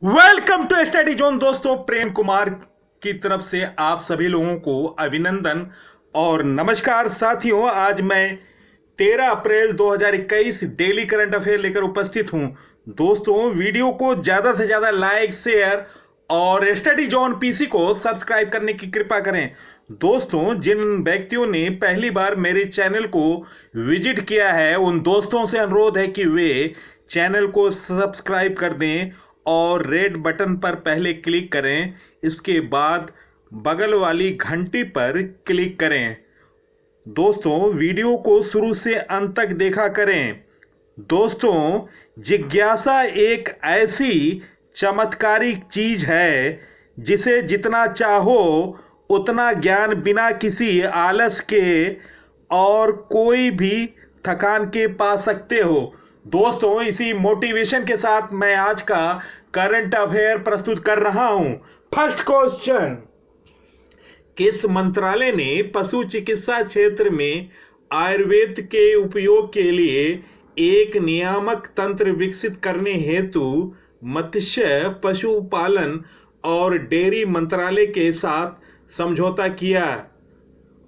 Welcome to study zone. दोस्तों, प्रेम कुमार की तरफ से आप सभी लोगों को अभिनंदन और नमस्कार। साथियों, आज मैं 13 अप्रैल 2021 डेली करंट अफेयर लेकर उपस्थित हूं। दोस्तों, वीडियो को ज़्यादा से ज़्यादा लाइक, शेयर और स्टडी जोन पीसी को सब्सक्राइब करने की कृपा करें। दोस्तों, जिन व्यक्तियों ने पहली बार मेरे चैनल को विजिट किया है, उन दोस्तों से अनुरोध है कि वे चैनल को सब्सक्राइब कर दें और रेड बटन पर पहले क्लिक करें। इसके बाद बगल वाली घंटी पर क्लिक करें। दोस्तों, वीडियो को शुरू से अंत तक देखा करें। दोस्तों, जिज्ञासा एक ऐसी चमत्कारिक चीज है जिसे जितना चाहो उतना ज्ञान बिना किसी आलस के और कोई भी थकान के पा सकते हो। दोस्तों, इसी मोटिवेशन के साथ मैं आज का करंट अफेयर प्रस्तुत कर रहा हूं। फर्स्ट क्वेश्चन, किस मंत्रालय ने पशु चिकित्सा क्षेत्र में आयुर्वेद के उपयोग के लिए एक नियामक तंत्र विकसित करने हेतु मत्स्य पशुपालन और डेयरी मंत्रालय के साथ समझौता किया?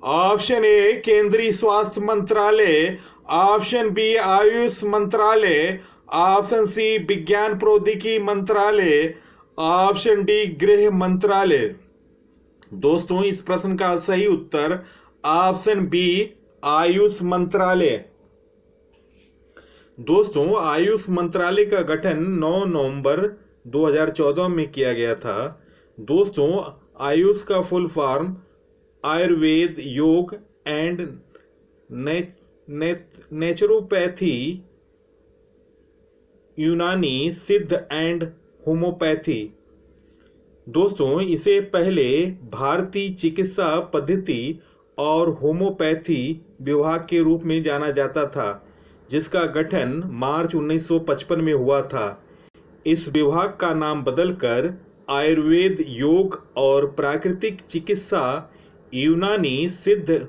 ऑप्शन ए केंद्रीय स्वास्थ्य मंत्रालय, ऑप्शन बी आयुष मंत्रालय, ऑप्शन सी विज्ञान प्रौद्योगिकी मंत्रालय, ऑप्शन डी गृह मंत्रालय। दोस्तों, इस प्रश्न का सही उत्तर ऑप्शन बी आयुष मंत्रालय। दोस्तों, आयुष मंत्रालय का गठन 9 नवंबर 2014 में किया गया था। दोस्तों, आयुष का फुल फॉर्म आयुर्वेद, योग एंड नेचुरोपैथी, यूनानी, सिद्ध एंड होम्योपैथी। दोस्तों, इसे पहले भारतीय चिकित्सा पद्धति और होम्योपैथी विभाग के रूप में जाना जाता था, जिसका गठन मार्च 1955 में हुआ था। इस विभाग का नाम बदलकर आयुर्वेद, योग और प्राकृतिक चिकित्सा, यूनानी, सिद्ध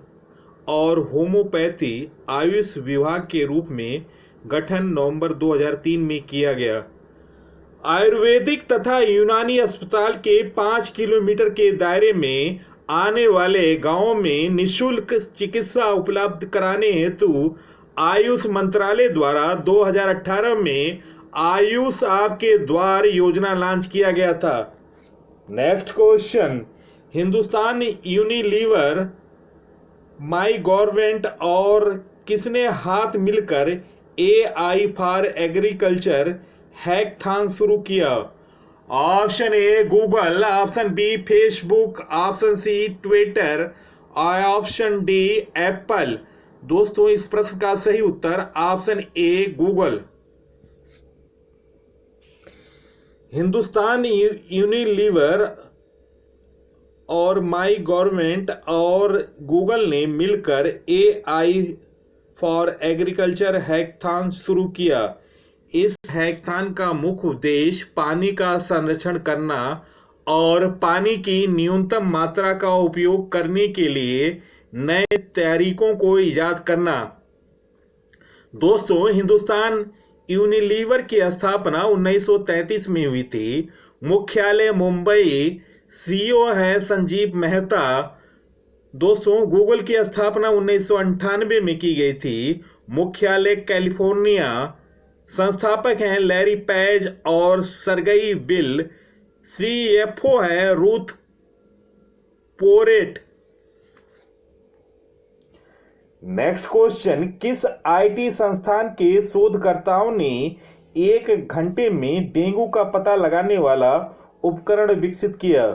और होम्योपैथी आयुष विभाग के रूप में गठन नवंबर 2003 में किया गया। आयुर्वेदिक तथा यूनानी अस्पताल के 5 किलोमीटर के दायरे में आने वाले गांवों में निःशुल्क चिकित्सा उपलब्ध कराने हेतु आयुष मंत्रालय द्वारा 2018 में आयुष आपके द्वार योजना लॉन्च किया गया था। Next question, Hindustan Unilever, my government और किसने हाथ मिलकर AI फॉर एग्रीकल्चर हैकथॉन शुरू किया? Option A Google, option B Facebook, option C Twitter और ऑप्शन डी एप्पल। दोस्तों, इस प्रश्न का सही उत्तर option A Google. Hindustan Unilever और माई गवर्नमेंट और गूगल ने मिलकर AI फॉर एग्रीकल्चर हैकथॉन शुरू किया। इस हैकथॉन का मुख्य उद्देश्य पानी का संरक्षण करना और पानी की न्यूनतम मात्रा का उपयोग करने के लिए नए तरीकों को ईजाद करना। दोस्तों, हिंदुस्तान यूनिलीवर की स्थापना 1933 में हुई थी। मुख्यालय मुंबई, CEO है संजीव मेहता। दोस्तों, गूगल की स्थापना 1998 में की गई थी। मुख्यालय कैलिफोर्निया। संस्थापक हैं लैरी पेज और सर्गेई ब्रिन। CFO है रूथ पोरेट। नेक्स्ट क्वेश्चन, किस IT संस्थान के शोधकर्ताओं ने 1 घंटे में डेंगू का पता लगाने वाला उपकरण विकसित किया?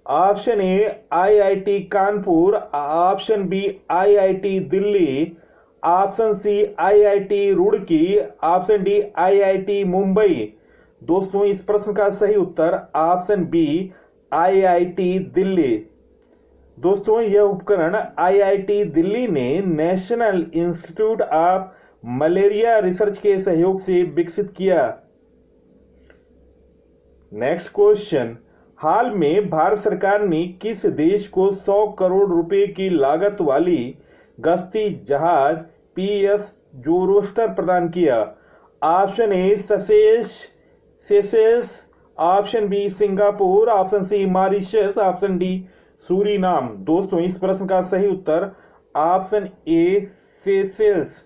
Option A IIT Kanpur, option B IIT Delhi, option C IIT Roorkee, option D IIT Mumbai. दोस्तों, इस प्रश्न का सही उत्तर ऑप्शन बी IIT दिल्ली। दोस्तों, यह उपकरण IIT दिल्ली ने national institute of malaria research के सहयोग से विकसित किया। नेक्स्ट क्वेश्चन, हाल में भारत सरकार ने किस देश को 100 करोड़ रुपए की लागत वाली गश्ती जहाज PS जोरोस्टर प्रदान किया? Option A Seychelles, option B Singapore, option C Mauritius, option D Suriname. दोस्तों इस प्रश्न का सही उत्तर ऑप्शन ए सेशेल्स।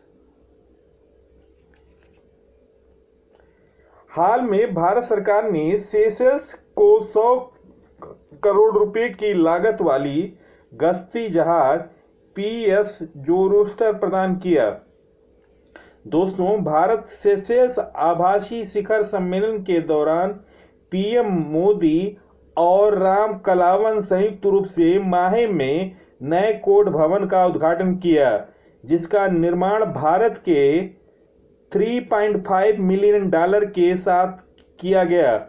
हाल में भारत सरकार ने सेशेल्स को 100 करोड़ रुपए की लागत वाली गश्ती जहाज पीएस जोरोस्टर प्रदान किया। दोस्तों भारत सेशेल्स आभासी शिखर सम्मेलन के दौरान पीएम मोदी और राम कलावन संयुक्त रूप से माहे में नए कोर्ट भवन का उद्घाटन किया, जिसका निर्माण भारत के $3.5 मिलियन के साथ किया गया।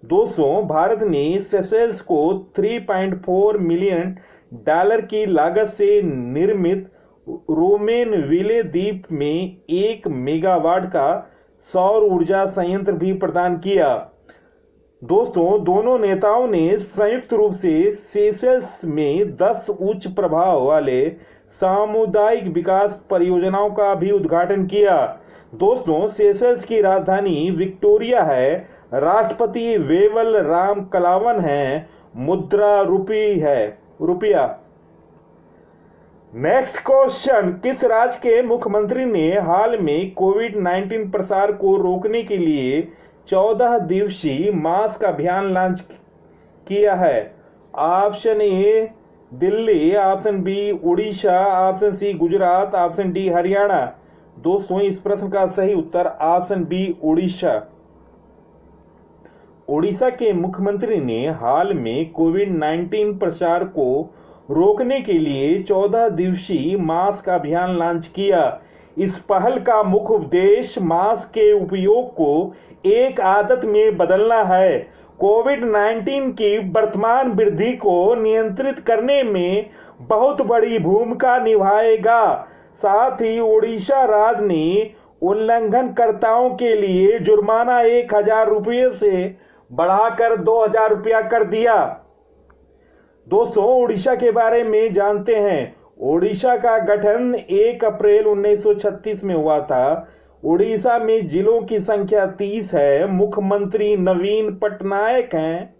दोस्तों भारत ने सेशेल्स को $3.4 मिलियन की लागत से निर्मित रोमेन विले द्वीप में 1 मेगावाट का सौर ऊर्जा संयंत्र भी प्रदान किया। दोस्तों दोनों नेताओं ने संयुक्त रूप से सेशेल्स में 10 उच्च प्रभाव वाले सामुदायिक विकास परियोजनाओं का भी उद्घाटन किया। दोस्तों सेशेल्स की राजधानी विक्टोरिया है, राष्ट्रपति वेवल राम कलावन है, मुद्रा रुपया। नेक्स्ट क्वेश्चन, किस राज्य के मुख्यमंत्री ने हाल में कोविड-19 प्रसार को रोकने के लिए 14 दिवसीय मास्क अभियान लॉन्च किया है? Option A Delhi, option B Orissa, option C Gujarat, option D Haryana. दोस्तों इस प्रश्न का सही उत्तर ऑप्शन बी उड़ीसा। उड़ीसा के मुख्यमंत्री ने हाल में कोविड-19 प्रसार को रोकने के लिए 14 दिवसीय मास्क अभियान लॉन्च किया। इस पहल का मुख्य उद्देश्य मास्क के उपयोग को एक आदत में बदलना है। कोविड-19 की वर्तमान वृद्धि को नियंत्रित करने में बहुत बड़ी भूमिका निभाएगा। साथ ही उड़ीसा राज्य ने उल्लंघनकर्ताओं के लिए जुर्माना 1,000 रुपये से बढ़ाकर 2,000 रुपया कर दिया। दोस्तों उड़ीसा के बारे में जानते हैं। उड़ीसा का गठन 1 अप्रैल 1936 में हुआ था। उड़ीसा में जिलों की संख्या 30 है। मुख्यमंत्री नवीन पटनायक हैं,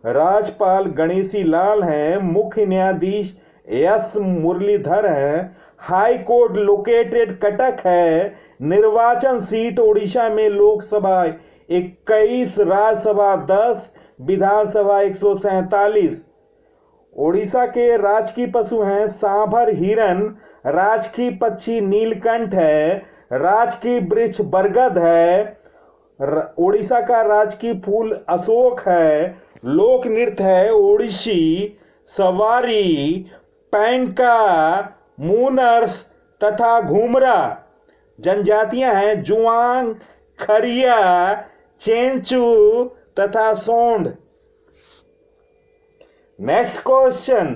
राज्यपाल गणेशी लाल हैं, मुख्य न्यायाधीश एस मुरलीधर हैं, हाई कोर्ट लोकेटेड कटक है, निर्वाचन सीट उड़ीसा में लोकसभा 21, राज्यसभा 10, विधानसभा 147। उड़ीसा के राजकीय पशु हैं सांभर हिरन, राजकीय पक्षी नीलकंठ है, राजकीय वृक्ष बरगद है, उड़ीसा का राजकीय फूल अशोक है, लोक नृत्य है ओडिसी, सवारी, पैंका, मूनर्स तथा घूमरा। जनजातियां हैं जुआंग, खरिया, चेंचू तथा सोंड। नेक्स्ट क्वेश्चन,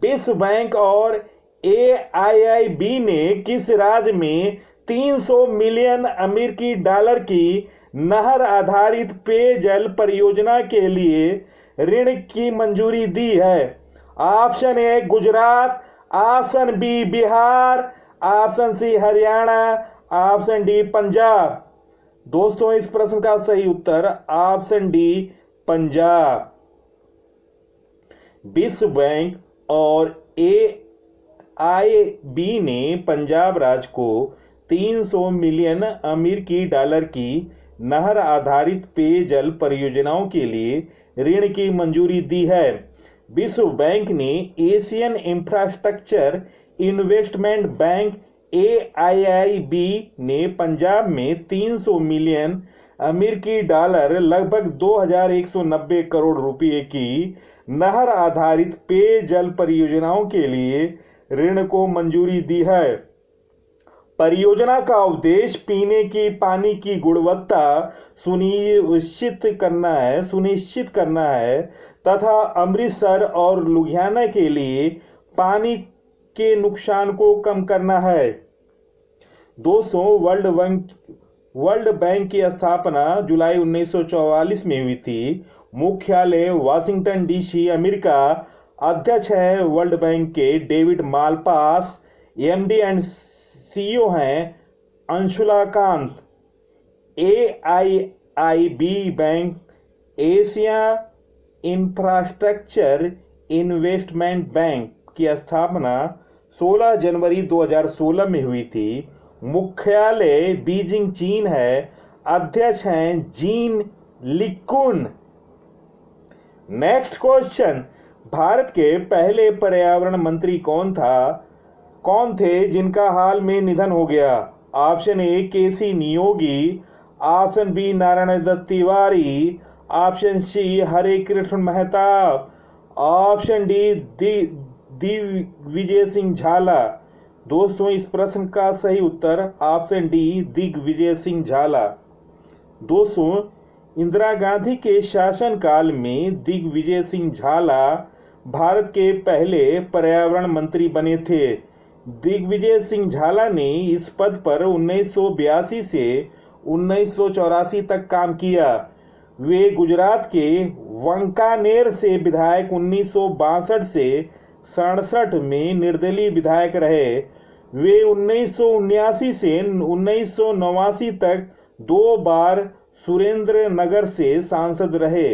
विश्व बैंक और AIIB ने किस राज्य में 300 मिलियन अमेरिकी डॉलर की नहर आधारित पेयजल परियोजना के लिए ऋण की मंजूरी दी है? Option A Gujarat, option B Bihar, option C Haryana, option D Punjab. दोस्तों इस प्रश्न का सही उत्तर ऑप्शन डी पंजाब। विश्व बैंक और AIIB ने पंजाब राज्य को 300 मिलियन अमेरिकी डॉलर की नहर आधारित पेयजल परियोजनाओं के लिए ऋण की मंजूरी दी है। विश्व बैंक ने Asian infrastructure investment bank AIIB ने पंजाब में 300 मिलियन अमेरिकी डॉलर लगभग 2,190 करोड़ रुपए की नहर आधारित पेयजल परियोजनाओं के लिए ऋण को मंजूरी दी है। परियोजना का उद्देश्य पीने की पानी की गुणवत्ता सुनिश्चित करना है तथा अमृतसर और लुधियाना के लिए पानी के नुकसान को कम करना है। दोस्तों वर्ल्ड बैंक की स्थापना जुलाई 1944 में हुई थी। मुख्यालय वाशिंगटन DC अमेरिका। अध्यक्ष है वर्ल्ड बैंक के David Malpass. MD and CEO हैं Anshula Kant. AIIB bank Asia infrastructure investment bank की स्थापना 16 जनवरी 2016 में हुई थी। मुख्यालय बीजिंग चीन है। अध्यक्ष हैं जीन लिकुन। नेक्स्ट क्वेश्चन, भारत के पहले पर्यावरण मंत्री कौन थे जिनका हाल में निधन हो गया? Option A K C Neogy, option B Narayan Dutt Tiwari, option C Hare Krishna Mahtab, option D Digvijay Singh Jhala. दोस्तों, इस प्रश्न का सही उत्तर ऑप्शन डी दिग्विजय सिंह झाला। दोस्तों, इंदिरा गांधी के शासनकाल में दिग्विजय सिंह झाला भारत के पहले पर्यावरण मंत्री बने थे। दिग्विजय सिंह झाला ने इस पद पर 1982 से 1984 तक काम किया। वे गुजरात के वांकानेर से विधायक 1962 से 67 में निर्दलीय विधायक रहे। वे 1979 से 1989 तक 2 बार सुरेंद्र नगर से सांसद रहे।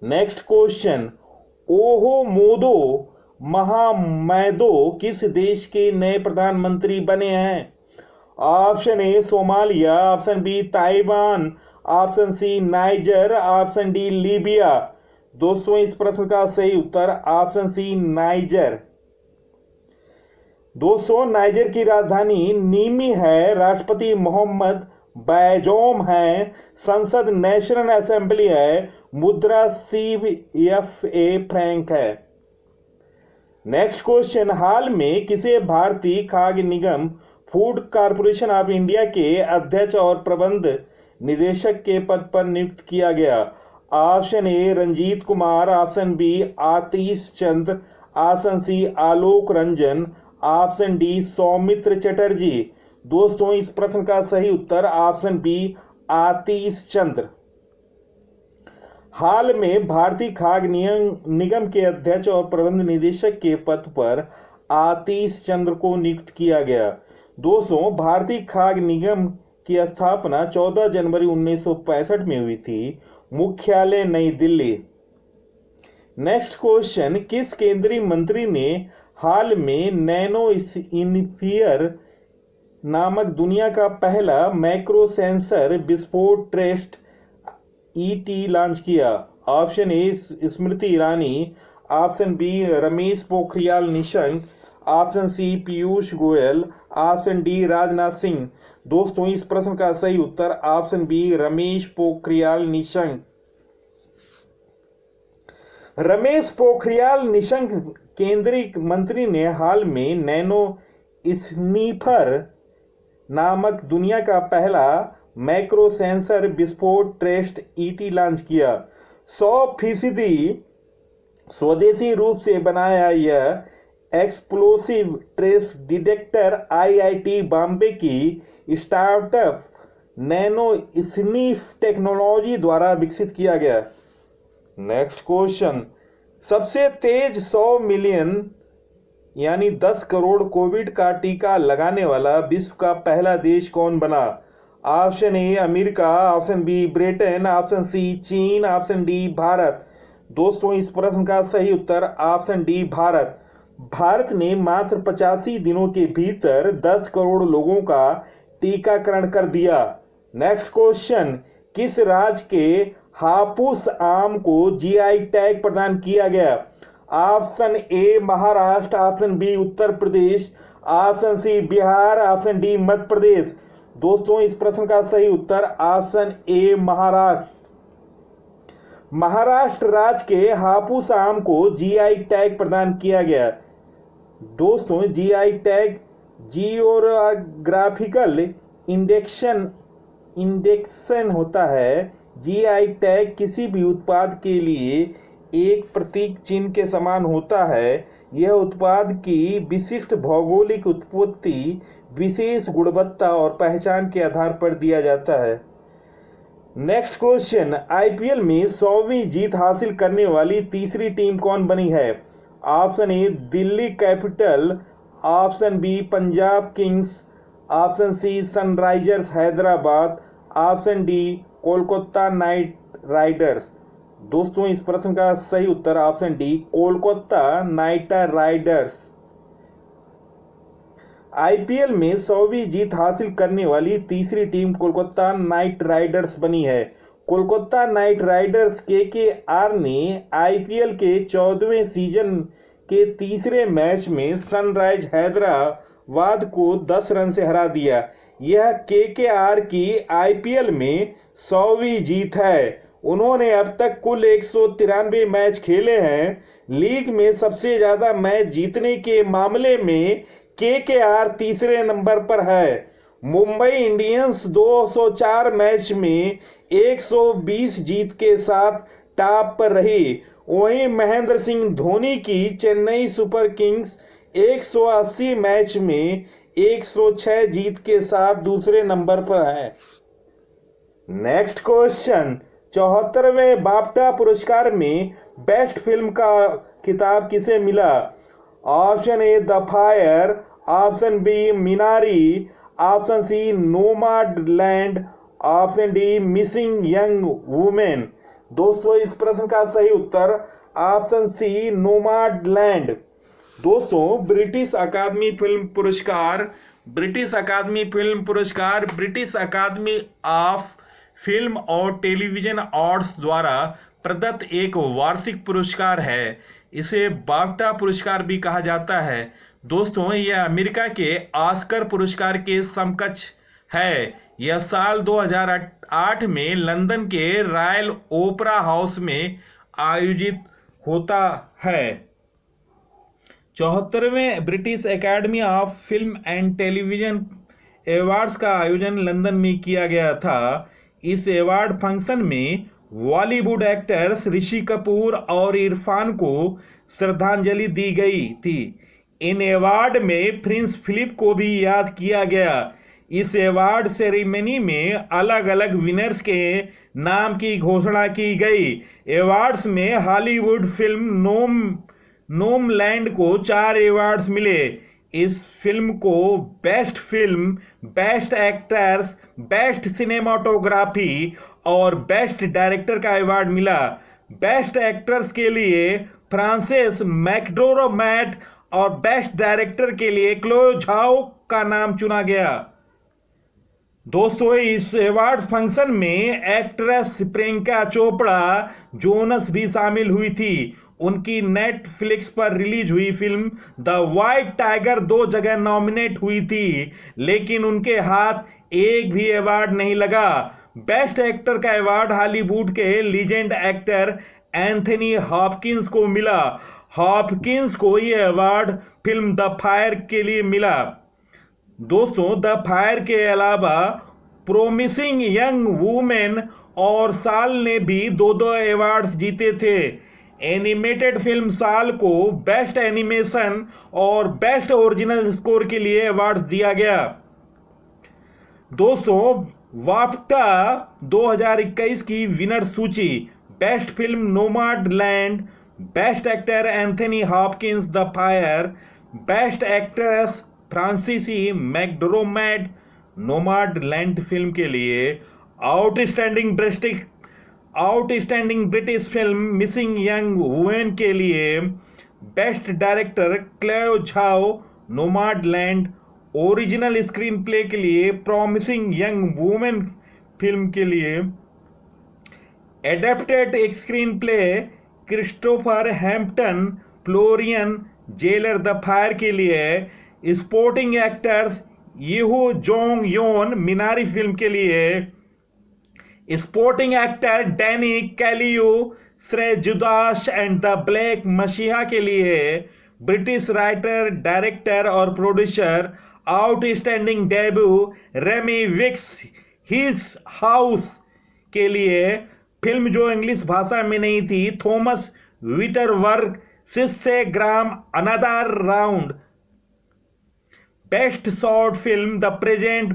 नेक्स्ट क्वेश्चन, ओहो मोदो महामैदो किस देश के नए प्रधानमंत्री बने हैं? Option A Somalia, option B Taiwan, option C Niger, option D Libya. दोस्तों, इस प्रश्न का सही उत्तर ऑप्शन सी नाइजर। दोस्तों, नाइजर की राजधानी नीमी है। राष्ट्रपति मोहम्मद बैजोम है। संसद नेशनल असेंबली है। मुद्रा CFA फ्रैंक है। नेक्स्ट क्वेश्चन, हाल में किसे भारतीय खाद्य निगम फूड कॉरपोरेशन ऑफ इंडिया के अध्यक्ष और प्रबंध निदेशक के पद पर नियुक्त किया गया? Option A Ranjit Kumar, option B Atish Chandra, option C Alok Ranjan, option D Soumitra Chatterjee. दोस्तों, इस प्रश्न का सही उत्तर ऑप्शन बी आतिश चंद्र। हाल में भारतीय खाद्य निगम के अध्यक्ष और प्रबंध निदेशक के पद पर आतिश चंद्र को नियुक्त किया गया। दोस्तों, भारतीय खाद्य निगम की स्थापना 14 जनवरी 1965 में हुई थी। मुख्यालय नई दिल्ली। नेक्स्ट क्वेश्चन, किस केंद्रीय मंत्री ने हाल में नैनो स्फीयर नामक दुनिया का पहला मैक्रो सेंसर विस्फोट टेस्ट ET लॉन्च किया? Option A Smriti Irani, option B Ramesh Pokhriyal Nishank, option C Piyush Goyal, option D Rajnath Singh. दोस्तों, इस प्रश्न का सही उत्तर ऑप्शन बी रमेश पोखरियाल निशंक। रमेश पोखरियाल निशंक केंद्रीय मंत्री ने हाल में नैनो स्नीफर नामक दुनिया का पहला मैक्रो सेंसर विस्फोट टेस्ट ET लॉन्च किया। 100% स्वदेशी रूप से बनाया यह explosive trace detector IIT Bombay की स्टार्टअप नैनो स्नीफ टेक्नोलॉजी द्वारा विकसित किया गया। नेक्स्ट क्वेश्चन, सबसे तेज 100 मिलियन यानी 10 करोड़ कोविड का टीका लगाने वाला विश्व का पहला देश कौन बना? Option A America, option B Britain, option C चीन, ऑप्शन डी भारत। दोस्तों, इस प्रश्न का सही उत्तर ऑप्शन डी भारत। भारत ने मात्र 85 दिनों के भीतर 10 करोड़ लोगों का टीकाकरण कर दिया। नेक्स्ट क्वेश्चन, किस राज्य के हापुस आम को GI टैग प्रदान किया गया? Option A Maharashtra, option B Uttar Pradesh, option C Bihar, option D Madhya Pradesh. दोस्तों, इस प्रश्न का सही उत्तर ऑप्शन ए महाराष्ट्र। महाराष्ट्र राज्य के हापुस आम को GI टैग प्रदान किया गया। दोस्तों, GI टैग जियोग्राफिकल इंडेक्सन होता है। GI टैग किसी भी उत्पाद के लिए एक प्रतीक चिन्ह के समान होता है। यह उत्पाद की विशिष्ट भौगोलिक उत्पत्ति, विशेष गुणवत्ता और पहचान के आधार पर दिया जाता है। नेक्स्ट क्वेश्चन, IPL में 100वीं जीत हासिल करने वाली तीसरी टीम कौन बनी है? Option A Delhi Capital, option B Punjab Kings, option C Sunrisers Hyderabad, option D Kolkata Knight Riders? दोस्तों इस प्रश्न का सही उत्तर option D, Kolkata Knight Riders. IPL में 100वीं जीत हासिल करने वाली तीसरी टीम कोलकाता नाइट राइडर्स बनी है। कोलकाता नाइट राइडर्स केकेआर ने आईपीएल के 14वें सीजन के तीसरे मैच में सनराइज हैदराबाद को 10 रन से हरा दिया। यह केकेआर की आईपीएल में 100वीं जीत है। उन्होंने अब तक कुल 193 मैच खेले हैं। लीग में सबसे ज्यादा मैच जीतने के मामले में केकेआर तीसरे नंबर पर है। मुंबई इंडियंस 204 मैच में 120 जीत के साथ टॉप पर रही। वहीं महेंद्र सिंह धोनी की चेन्नई सुपर किंग्स 180 मैच में 106 जीत के साथ दूसरे नंबर पर है। नेक्स्ट क्वेश्चन, 74वें बाफ्टा पुरस्कार में बेस्ट फिल्म का खिताब किसे मिला? Option A the Fire, option B Minari, option C Nomadland, option D Missing Young Women. दोस्तों इस प्रश्न का सही उत्तर ऑप्शन सी नोमाडलैंड। दोस्तों ब्रिटिश अकादमी फिल्म पुरस्कार, ब्रिटिश अकादमी ऑफ फिल्म और टेलीविजन अवार्ड्स द्वारा प्रदत्त एक वार्षिक पुरस्कार है। इसे बाफ्टा पुरस्कार भी कहा जाता है। दोस्तों यह अमेरिका के ऑस्कर पुरस्कार के समकक्ष है। यह साल 2008 में लंदन के रॉयल ओपेरा हाउस में आयोजित होता है। 74वें British academy of film and television awards का आयोजन लंदन में किया गया था। इस अवार्ड फंक्शन में बॉलीवुड एक्टर्स ऋषि कपूर और इरफान को श्रद्धांजलि दी गई थी। इन अवार्ड में प्रिंस फिलिप को भी याद किया गया। इस अवार्ड सेरेमनी में अलग अलग विनर्स के नाम की घोषणा की गई। अवार्ड्स में हॉलीवुड फिल्म नोमलैंड को 4 अवार्ड्स मिले। इस फिल्म को best film, best actors, best cinematography और बेस्ट डायरेक्टर का अवार्ड मिला। बेस्ट एक्टर्स के लिए फ्रांसिस मैकडोरमैट और बेस्ट डायरेक्टर के लिए क्लोए झाओ का नाम चुना गया। दोस्तों इस अवार्ड फंक्शन में एक्ट्रेस प्रियंका चोपड़ा जोनस भी शामिल हुई थी। उनकी नेटफ्लिक्स पर रिलीज हुई फिल्म द व्हाइट टाइगर 2 जगह नॉमिनेट हुई थी, लेकिन उनके हाथ एक भी अवार्ड नहीं लगा। बेस्ट एक्टर का अवार्ड हॉलीवुड के लीजेंड एक्टर एंथनी हॉपकिंस को मिला। हॉपकिंस को यह अवार्ड फिल्म द फायर के लिए मिला। दोस्तों द फायर के अलावा प्रोमिसिंग यंग वुमेन और साल ने भी 2 अवार्ड्स जीते थे। एनिमेटेड फिल्म साल को बेस्ट एनिमेशन और बेस्ट ओरिजिनल स्कोर के लिए अवार्ड्स दिया गया। दोस्तों बाफ्टा 2021 की विनर सूची: best film Nomadland, best actor Anthony Hopkins the Fire, best actress Frances McDormand Nomadland film के लिए, outstanding British film Missing Young Women के लिए, best director Chloe Zhao Nomadland, original screenplay के लिए promising young women film के लिए, adapted screenplay Christopher Hampton Florian Zeller the Fire के लिए, sporting actors Yuh Jung Youn Minari film के लिए, स्पोर्टिंग एक्टर डैनी कैलियो श्रे Judas and the black मसीहा के लिए, ब्रिटिश राइटर, डायरेक्टर और producer outstanding debut Remi Weekes his house के लिए, फिल्म जो इंग्लिश भाषा में नहीं थी, थॉमस विटरवर्ग शिष्य ग्राम another round, best short film the present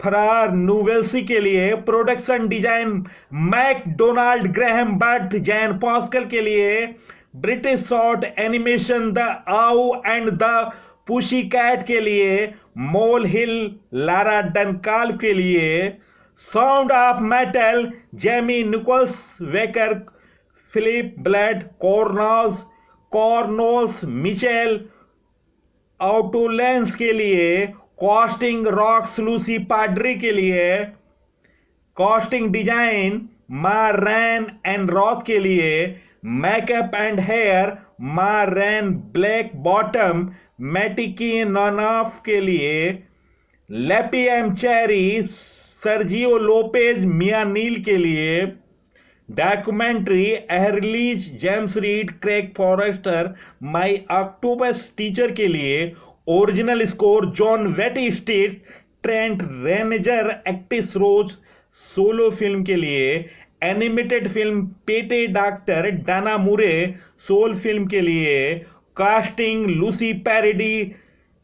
Farah Nabulsi के लिए, production design McDonald Graham Burt Jan Pascal के लिए, British short animation the owl and the pussy cat के लिए, मोल हिल लारा डनकाल के लिए, Sound of Metal, Jamie Nichols, Becker, Phillip Bladh, Carlos Mitchell, आउटोलेंस के लिए, कॉस्टिंग रॉक्स लूसी पाड्री के लिए, कॉस्टिंग डिजाइन मा रैन एंड रॉथ के लिए, मेकअप एंड हेयर मा रैन ब्लैक बॉटम मैटिकी नॉनॉफ के लिए, लेपीएम Cherry Sergio Lopez Mia Neal के लिए, documentary Ehrlich James Reed Craig Forester My Octopus Teacher के लिए, ओरिजिनल स्कोर जॉन वेटी स्टेट ट्रेंट रेनेजर एक्टिस रोज सोलो फिल्म के लिए, animated film Pete Docter Dana Murray Soul film के लिए, casting Lucy Pardee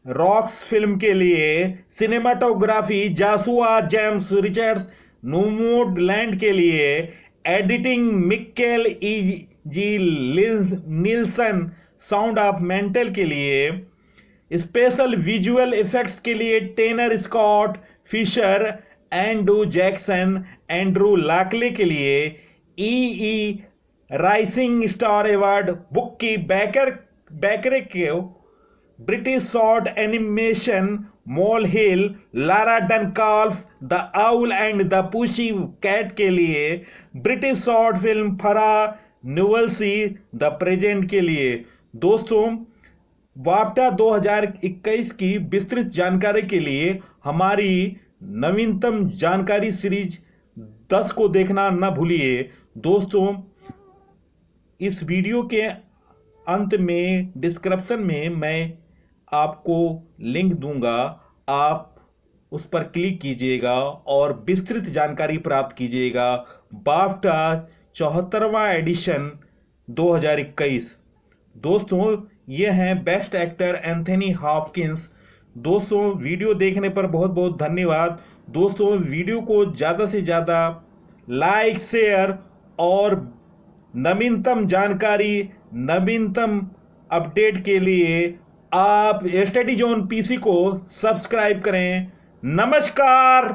Rocks film के लिए, cinematography Joshua James Richards Nomadland के लिए, editing Mikkel E G Nielsen Sound of Metal के लिए, स्पेशल विजुअल इफेक्ट्स के लिए Tenet Scott Fisher, Andrew Jackson, Andrew Lockley के लिए, EE rising star award Bukky Bakray के, British short animation Mole Hill, Lara Duncalf the owl and the pussy cat के लिए, British short film फरा न्यूवल्सी the present के लिए। दोस्तों, वापटा 2021 की विस्तृत जानकारी के लिए हमारी नवीनतम जानकारी सीरीज 10 को देखना न भूलिए। दोस्तों, इस वीडियो के अंत में डिस्क्रिप्शन में मैं आपको लिंक दूंगा, आप उस पर क्लिक कीजिएगा और विस्तृत जानकारी प्राप्त कीजिएगा। बाफ्टा 74वां एडिशन 2021। दोस्तों, ये हैं बेस्ट एक्टर एंथनी हॉपकिंस। दोस्तों, वीडियो देखने पर बहुत बहुत धन्यवाद। दोस्तों, वीडियो को ज़्यादा से ज़्यादा लाइक, शेयर और नवीनतम जानकारी, नवीनतम अपडेट के लिए आप स्टडी जोन पीसी को सब्सक्राइब करें। नमस्कार।